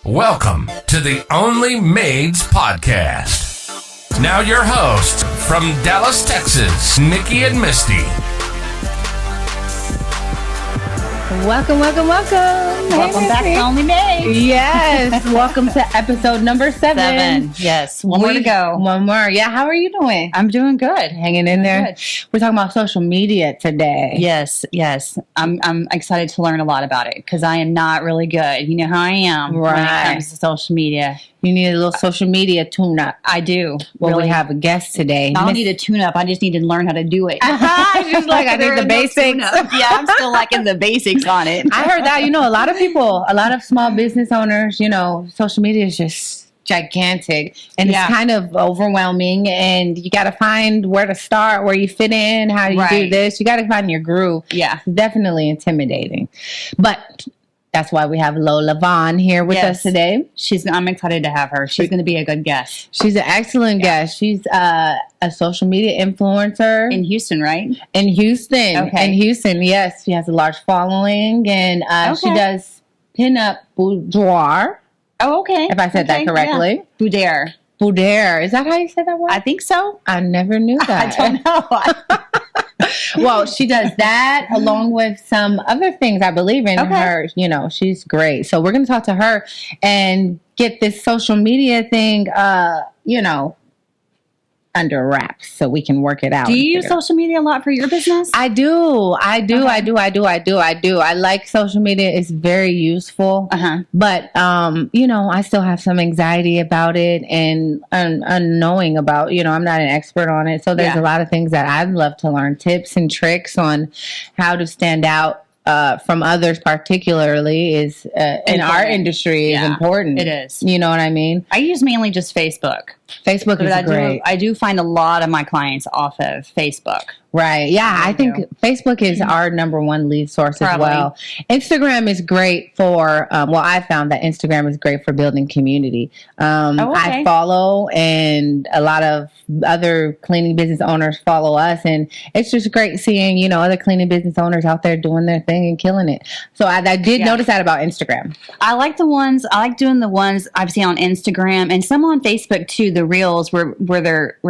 Welcome to the Only Maids podcast. Now your hosts from Dallas, Texas, Nikki and Misty. Welcome. Welcome back to Only Maids. Yes, welcome to episode number 7. Yes, one more to go. One more. Yeah, how are you doing? I'm doing good. Hanging in there. Good. We're talking about social media today. Yes. I'm excited to learn a lot about it because I am not really good. You know how I am when it comes to social media. You need a little social media tune-up. I do. Well, really. we have a guest today. I don't need a tune-up. I just need to learn how to do it. Just like I need the basics. Yeah, I'm still like in the basics on it. I heard that, a lot of people, a lot of small business owners, social media is just gigantic and it's kind of overwhelming, and you got to find where to start, where you fit in, how you do this. You got to find your groove. Yeah. It's definitely intimidating. But that's why we have Lola Vaughn here with us today. I'm excited to have her. She's going to be a good guest. She's an excellent guest. She's a social media influencer. In Houston, right? In Houston. Okay. In Houston, yes. She has a large following, and she does pinup boudoir. Oh, okay. If I said that correctly. Yeah. Boudoir. Boudoir. Is that how you say that word? I think so. I never knew that. I don't know. Well, she does that along with some other things I believe in her. She's great. So we're going to talk to her and get this social media thing, under wraps so we can work it out. Do you use social media a lot for your business? I do. I like social media. It's very useful. But, I still have some anxiety about it and unknowing about, I'm not an expert on it. So there's a lot of things that I'd love to learn, tips and tricks on how to stand out from others, particularly is in our industry is important. It is. You know what I mean? I use mainly just Facebook. Facebook is great. I do find a lot of my clients off of Facebook. Right. Yeah. I think Facebook is our number one lead source as well. Instagram is great for, I found that Instagram is great for building community. I follow, and a lot of other cleaning business owners follow us, and it's just great seeing, other cleaning business owners out there doing their thing and killing it. So I did notice that about Instagram. I like doing the ones I've seen on Instagram and some on Facebook too, the reels where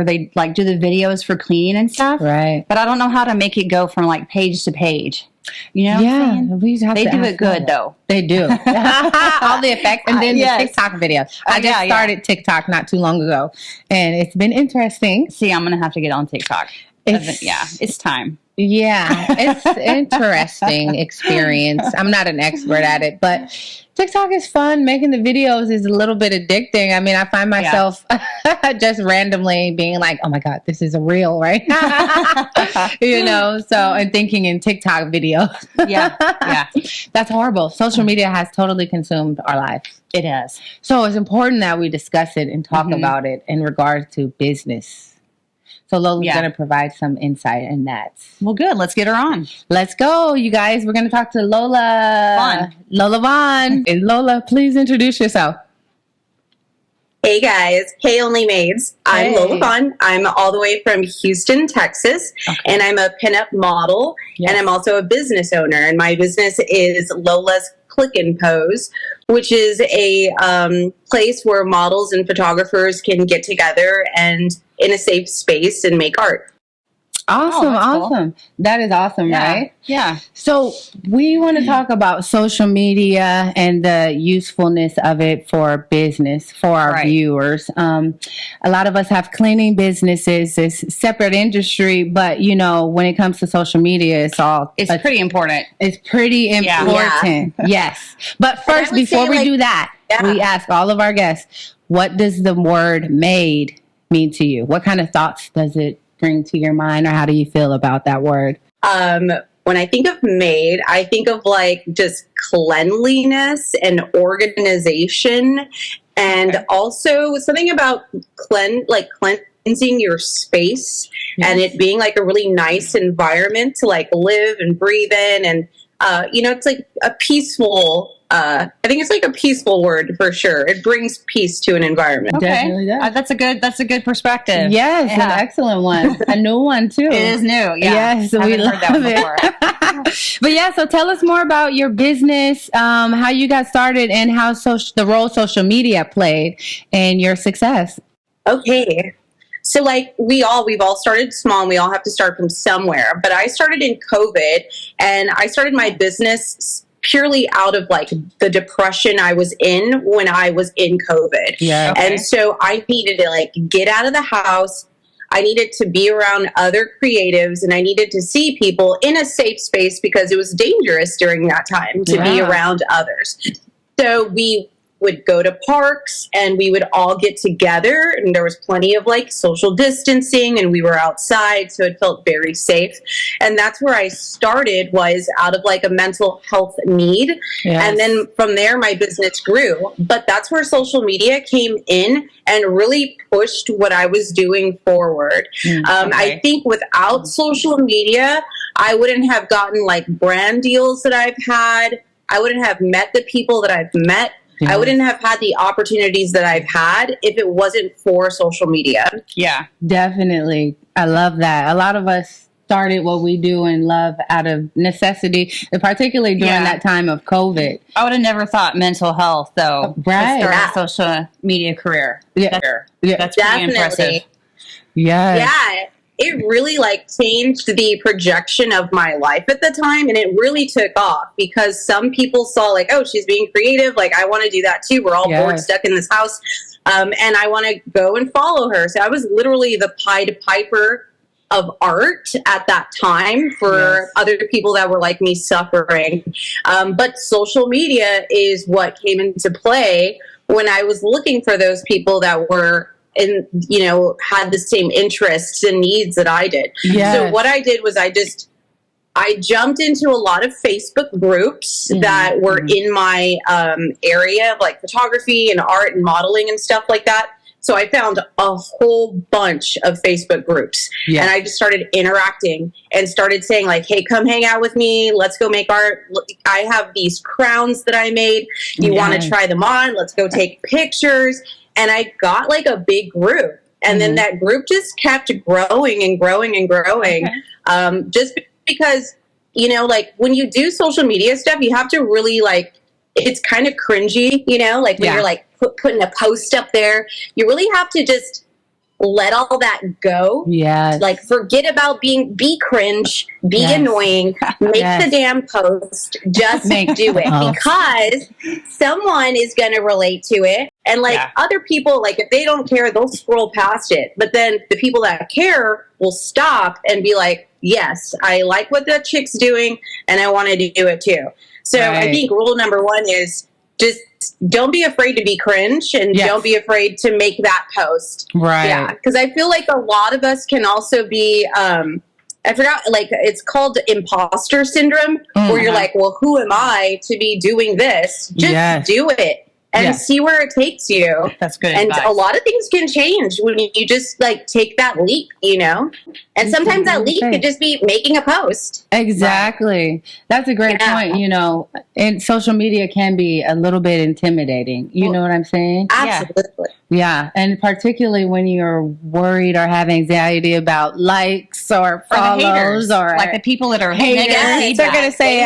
they like do the videos for cleaning and stuff. Right. But I don't know how to make it go from like page to page. You know what I'm saying? They do it good though. They do. All the effects. And then the TikTok video. I just started TikTok not too long ago, and it's been interesting. See, I'm going to have to get on TikTok. It's time. Yeah, it's interesting experience. I'm not an expert at it, but TikTok is fun. Making the videos is a little bit addicting. I mean, I find myself just randomly being like, oh my God, this is a reel, right? And thinking in TikTok videos. Yeah. That's horrible. Social media has totally consumed our lives. It has. So it's important that we discuss it and talk about it in regards to business. So Lola's going to provide some insight in that. Well, good. Let's get her on. Let's go, you guys. We're going to talk to Lola Vaughn. Lola Vaughn. And Lola, please introduce yourself. Hey, guys. Hey, Only Maids. I'm Lola Vaughn. I'm all the way from Houston, Texas, and I'm a pinup model, and I'm also a business owner. And my business is Lola's Click and Pose, which is a place where models and photographers can get together and in a safe space and make art. Awesome. Cool. That is awesome, right? Yeah. So we want to talk about social media and the usefulness of it for business, for our viewers. A lot of us have cleaning businesses. It's a separate industry, but, when it comes to social media, it's pretty important. It's pretty important. Yeah. Yes. But first, before we do that, we ask all of our guests, what does the word maid mean to you? What kind of thoughts does it bring to your mind, or how do you feel about that word? When I think of maid, I think of like just cleanliness and organization, and also something about cleansing your space and it being like a really nice environment to like live and breathe in, and it's like a peaceful I think it's like a peaceful word for sure. It brings peace to an environment. Okay. Definitely does. That's a good perspective. Yes, an excellent one. A new one too. It is new. Yeah. Yes, we love it. But yeah, so tell us more about your business, how you got started, and how the role social media played in your success. Okay. So like we've all started small, and we all have to start from somewhere. But I started in COVID, and I started my business purely out of like the depression I was in when I was in COVID. Yeah. Okay. And so I needed to like get out of the house. I needed to be around other creatives, and I needed to see people in a safe space because it was dangerous during that time to be around others. So we would go to parks, and we would all get together, and there was plenty of like social distancing, and we were outside, so it felt very safe. And that's where I started, was out of like a mental health need. Yes. And then from there my business grew. But that's where social media came in and really pushed what I was doing forward. I think without social media, I wouldn't have gotten like brand deals that I've had. I wouldn't have met the people that I've met. I wouldn't have had the opportunities that I've had if it wasn't for social media. Yeah, definitely. I love that. A lot of us started what we do and love out of necessity, and particularly during that time of COVID. I would have never thought mental health, though, right. to start a social media career. Yeah. That's pretty impressive. Yeah. It really like changed the projection of my life at the time, and it really took off because some people saw like, oh, she's being creative, like I want to do that too. We're all bored, stuck in this house, and I want to go and follow her. So I was literally the Pied Piper of art at that time for other people that were like me suffering. But social media is what came into play when I was looking for those people that were and, you know, had the same interests and needs that I did. Yes. So what I did was I jumped into a lot of Facebook groups that were in my area of like photography and art and modeling and stuff like that. So I found a whole bunch of Facebook groups and I just started interacting and started saying like, hey, come hang out with me. Let's go make art. I have these crowns that I made. You want to try them on? Let's go take pictures. And I got like a big group. And then that group just kept growing and growing and growing. Just because, you know, like when you do social media stuff, you have to really like, it's kind of cringy, you know, like when you're like putting a post up there, you really have to just let all that go. Yeah. Like forget about be cringe, be annoying, make the damn post, just do it because someone is going to relate to it. And like other people, like if they don't care, they'll scroll past it. But then the people that care will stop and be like, yes, I like what that chick's doing and I want to do it too. So I think rule number one is just don't be afraid to be cringe and don't be afraid to make that post. Right. Yeah. Because I feel like a lot of us can also be, I forgot, like it's called imposter syndrome, where you're like, well, who am I to be doing this? Just do it. And see where it takes you. That's good advice. And a lot of things can change when you just like take that leap, you know? And sometimes that leap could just be making a post. Exactly. Right. That's a great point. You know, and social media can be a little bit intimidating. You know what I'm saying? Absolutely. Yeah. And particularly when you're worried or have anxiety about likes or follows or like the people that are haters. Negative they're going to say,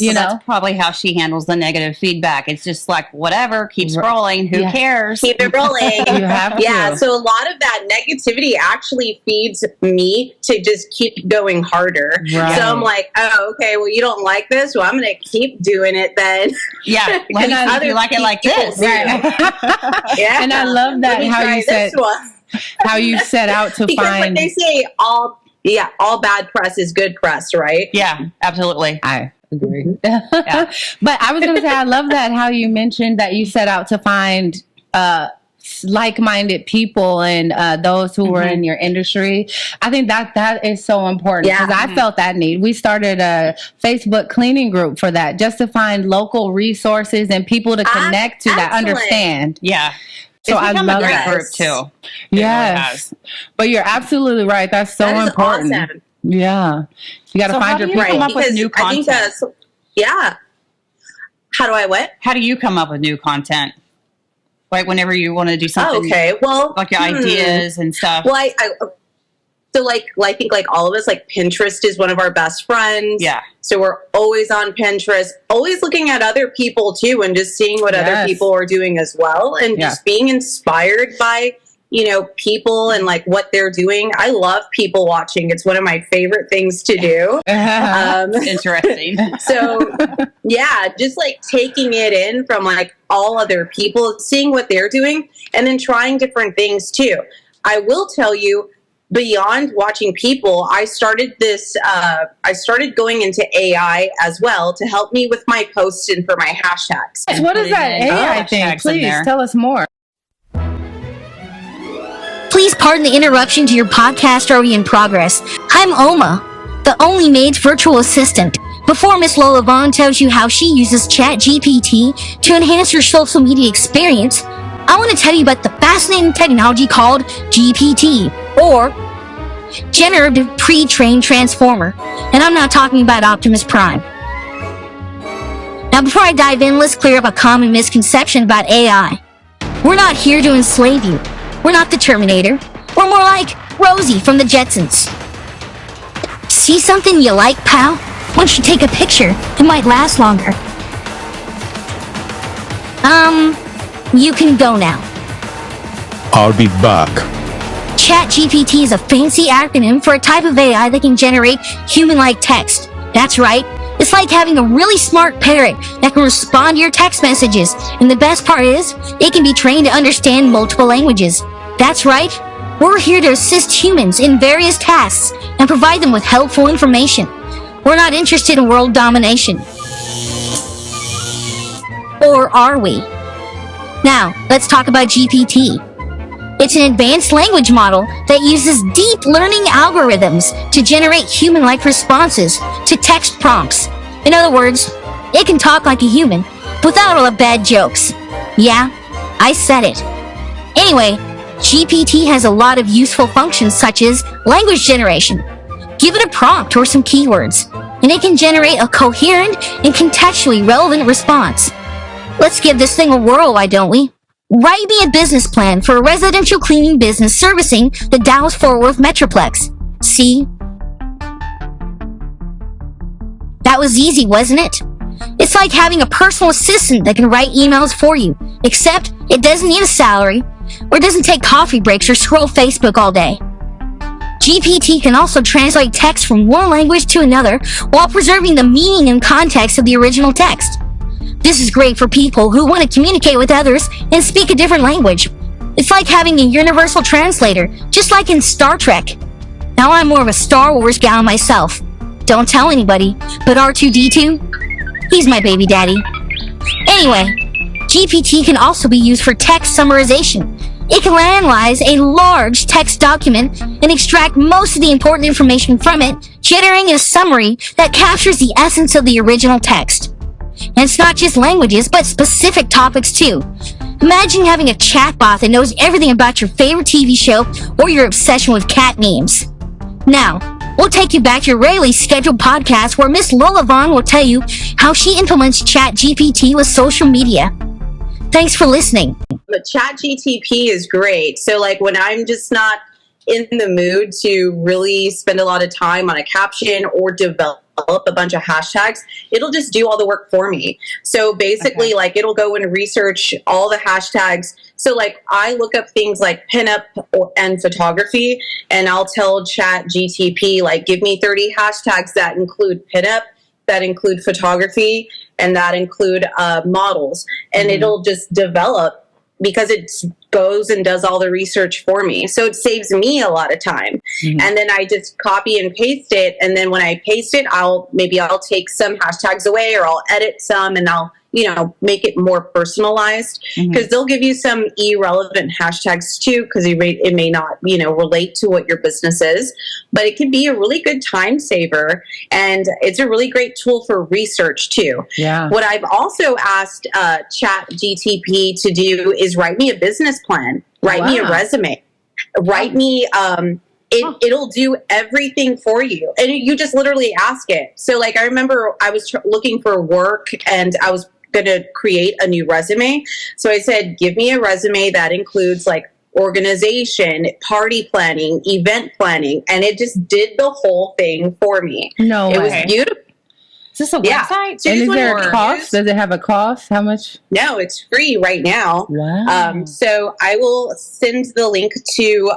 you know, that's probably how she handles the negative feedback. It's just like, whatever, keep scrolling. Who cares? Keep it rolling. You have to. So a lot of that negativity actually feeds me to just keep going harder. Right. So I'm like, oh, okay, well, you don't like this? Well, I'm going to keep doing it then. Yeah. Why not if you like it like this? Right. And I love that how you said, how you set out to because find. Like they say, all bad press is good press, right? Yeah, absolutely. I agree. But I was going to say, I love that how you mentioned that you set out to find like-minded people and those who were in your industry. I think that is so important because I felt that need. We started a Facebook cleaning group for that, just to find local resources and people to connect to that understand. Yeah. So I love a great that group too. Yes. But you're absolutely right. That's so important. Awesome. Yeah. You got to find your people. Come up with new content. How do I what? How do you come up with new content? Like whenever you want to do something, okay. Well, like your ideas and stuff. Well, I think like all of us, like Pinterest is one of our best friends. Yeah. So we're always on Pinterest, always looking at other people too, and just seeing what other people are doing as well, and just being inspired by, you know, people and like what they're doing. I love people watching. It's one of my favorite things to do. Interesting. So yeah, just like taking it in from like all other people, seeing what they're doing, and then trying different things too. I will tell you, beyond watching people, I started going into AI as well to help me with my posts and for my hashtags. What is that AI thing? Please tell us more. Please pardon the interruption to your podcast already in progress. I'm Oma, the Only Maids virtual assistant. Before Miss Lola Vaughn tells you how she uses ChatGPT to enhance her social media experience, I want to tell you about the fascinating technology called GPT, or Generative Pre-trained Transformer. And I'm not talking about Optimus Prime. Now, before I dive in, let's clear up a common misconception about AI. We're not here to enslave you. We're not the Terminator. We're more like Rosie from the Jetsons. See something you like, pal? Once you take a picture, it might last longer. You can go now. I'll be back. ChatGPT is a fancy acronym for a type of AI that can generate human-like text. That's right. It's like having a really smart parrot that can respond to your text messages. And the best part is, it can be trained to understand multiple languages. That's right. We're here to assist humans in various tasks and provide them with helpful information. We're not interested in world domination. Or are we? Now, let's talk about GPT. It's an advanced language model that uses deep learning algorithms to generate human-like responses to text prompts. In other words, it can talk like a human without all the bad jokes. Yeah, I said it. Anyway, GPT has a lot of useful functions such as language generation. Give it a prompt or some keywords, and it can generate a coherent and contextually relevant response. Let's give this thing a whirl, why don't we? Write me a business plan for a residential cleaning business servicing the Dallas-Fort Worth Metroplex. See? That was easy, wasn't it? It's like having a personal assistant that can write emails for you, except it doesn't need a salary, or doesn't take coffee breaks or scroll Facebook all day. GPT can also translate text from one language to another while preserving the meaning and context of the original text. This is great for people who want to communicate with others and speak a different language. It's like having a universal translator, just like in Star Trek. Now I'm more of a Star Wars gal myself. Don't tell anybody, but R2-D2? He's my baby daddy. Anyway, GPT can also be used for text summarization. It can analyze a large text document and extract most of the important information from it, generating a summary that captures the essence of the original text. And it's not just languages, but specific topics too. Imagine having a chatbot that knows everything about your favorite TV show or your obsession with cat memes. Now, we'll take you back to your regularly scheduled podcast where Miss Lola Vaughn will tell you how she implements ChatGPT with social media. Thanks for listening. But ChatGPT is great. So like when I'm just not in the mood to really spend a lot of time on a caption or develop a bunch of hashtags, it'll just do all the work for me. So basically, like it'll go and research all the hashtags. So like I look up things like pinup and photography, and I'll tell ChatGPT like give me 30 hashtags that include pinup, that include photography, and that include models, and it'll just develop because it goes and does all the research for me. So it saves me a lot of time. And then I just copy and paste it. And then when I paste it, I'll take some hashtags away, or I'll edit some, and I'll, make it more personalized, because they'll give you some irrelevant hashtags too, because it may not, relate to what your business is, but it can be a really good time saver. And it's a really great tool for research too. Yeah. What I've also asked ChatGPT to do is write me a business plan, write me a resume, write me, it'll do everything for you. And you just literally ask it. So like, I remember I was looking for work, and I was going to create a new resume. So I said, give me a resume that includes like organization, party planning, event planning. And it just did the whole thing for me. No It way. was beautiful. Is this a website? So And you is just there wanna a cost? use- Does it have a cost? How much? No, it's free right now. Wow. So I will send the link to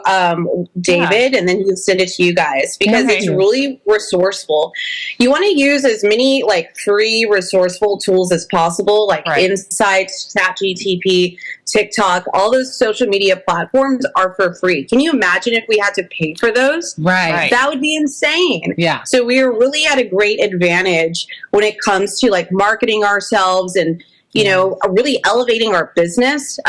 David, and then he'll send it to you guys because Okay. it's really resourceful. You want to use as many like free resourceful tools as possible, like Insights, ChatGPT, TikTok. All those social media platforms are for free. Can you imagine if we had to pay for those? Right. That would be insane. Yeah. So we are really at a great advantage when it comes to like marketing ourselves and, you know, really elevating our business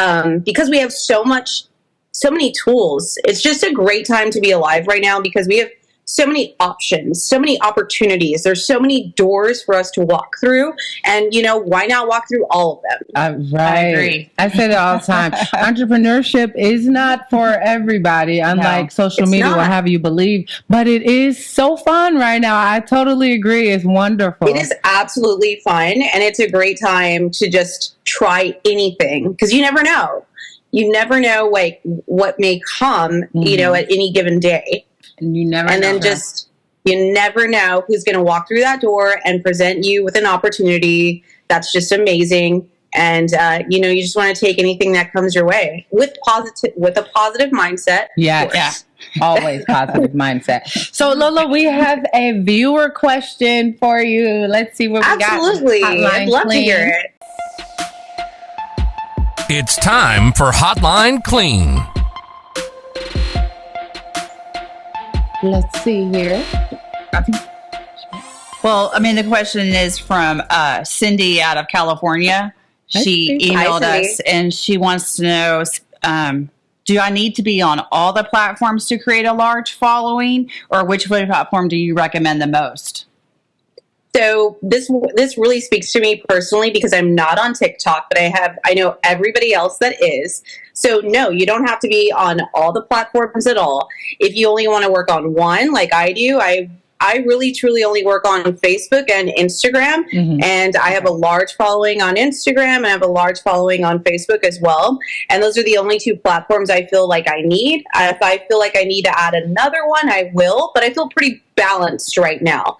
because we have so many tools. It's just a great time to be alive right now because we have so many options, so many opportunities. There's so many doors for us to walk through. And, you know, why not walk through all of them? Right. I agree. I say that all the time. Entrepreneurship is not for everybody, unlike social it's media will not. have you believe. But it is so fun right now. I totally agree. It's wonderful. It is absolutely fun. And it's a great time to just try anything because you never know. You never know like what may come, you know, at any given day. And you never And know. then just, you never know who's going to walk through that door and present you with an opportunity that's just amazing. And, you know, you just want to take anything that comes your way with a positive mindset. Yeah. Always positive mindset. So Lola, we have a viewer question for you. Let's see what we got. Absolutely. Hotline I'd love Clean. to hear it. It's time for Hotline Clean. Let's see here. Well, I mean, the question is from Cindy out of California. She Cindy. emailed Hi, us and she wants to know, do I need to be on all the platforms to create a large following, or which platform do you recommend the most? So this really speaks to me personally because I'm not on TikTok, but I know everybody else that is. So no, you don't have to be on all the platforms at all. If you only want to work on one, like I do, I really truly only work on Facebook and Instagram, and I have a large following on Instagram and I have a large following on Facebook as well. And those are the only two platforms I feel like I need. If I feel like I need to add another one, I will, but I feel pretty balanced right now.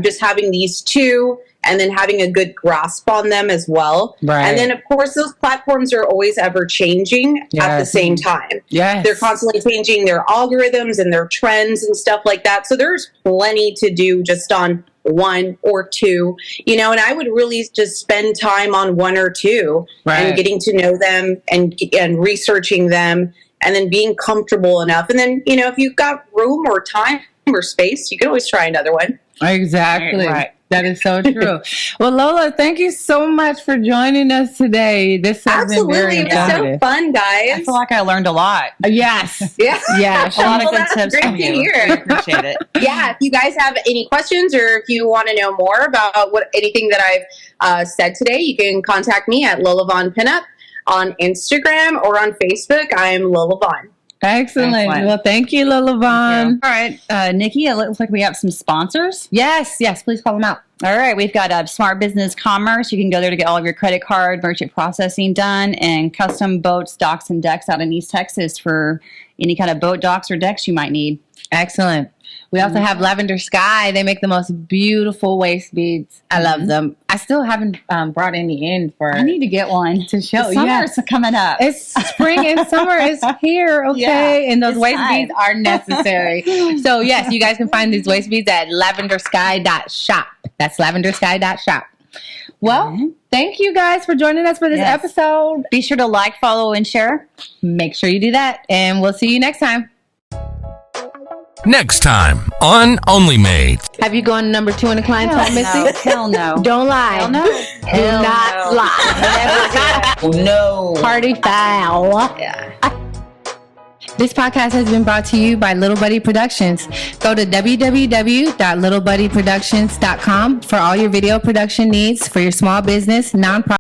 Just having these two and then having a good grasp on them as well. Right. And then, of course, those platforms are always ever changing at the same time. Yes. They're constantly changing their algorithms and their trends and stuff like that. So there's plenty to do just on one or two, you know, and I would really just spend time on one or two and getting to know them and researching them and then being comfortable enough. And then, you know, if you've got room or time or space, you can always try another one. Exactly. Right. That is so true. Well, Lola, thank you so much for joining us today. This has been very Absolutely. It was so informative. fun, guys. I feel like I learned a lot. Yes. Yeah. Yes. A lot of Well, good that's tips great from to you. hear. I appreciate it. Yeah, if you guys have any questions or if you want to know more about anything that I've said today, you can contact me at Lola Vaughn Pinup on Instagram or on Facebook. I'm Lola Vaughn. Excellent. Well, thank you, Lola Vaughn. All right, Nikki, it looks like we have some sponsors. Yes. Please call them out. All right, we've got Smart Business Commerce. You can go there to get all of your credit card, merchant processing done, and custom boats, docks, and decks out in East Texas for any kind of boat, docks, or decks you might need. Excellent. We also have Lavender Sky. They make the most beautiful waist beads. I love them. I still haven't brought any in for. I need to get one to show. Summer's coming up. It's spring and summer is here, okay? Yeah, and those it's waist time. beads are necessary. So yes, you guys can find these waist beads at lavendersky.shop. That's lavendersky.shop. Well, thank you guys for joining us for this episode. Be sure to like, follow, and share. Make sure you do that, and we'll see you next time. Next time on Only Maids. Have you gone number 2 in the clientele, Missy? Hell no. Don't lie. Hell no. Do not lie. No. Party foul. Yeah. This podcast has been brought to you by Little Buddy Productions. Go to www.littlebuddyproductions.com for all your video production needs for your small business, nonprofit.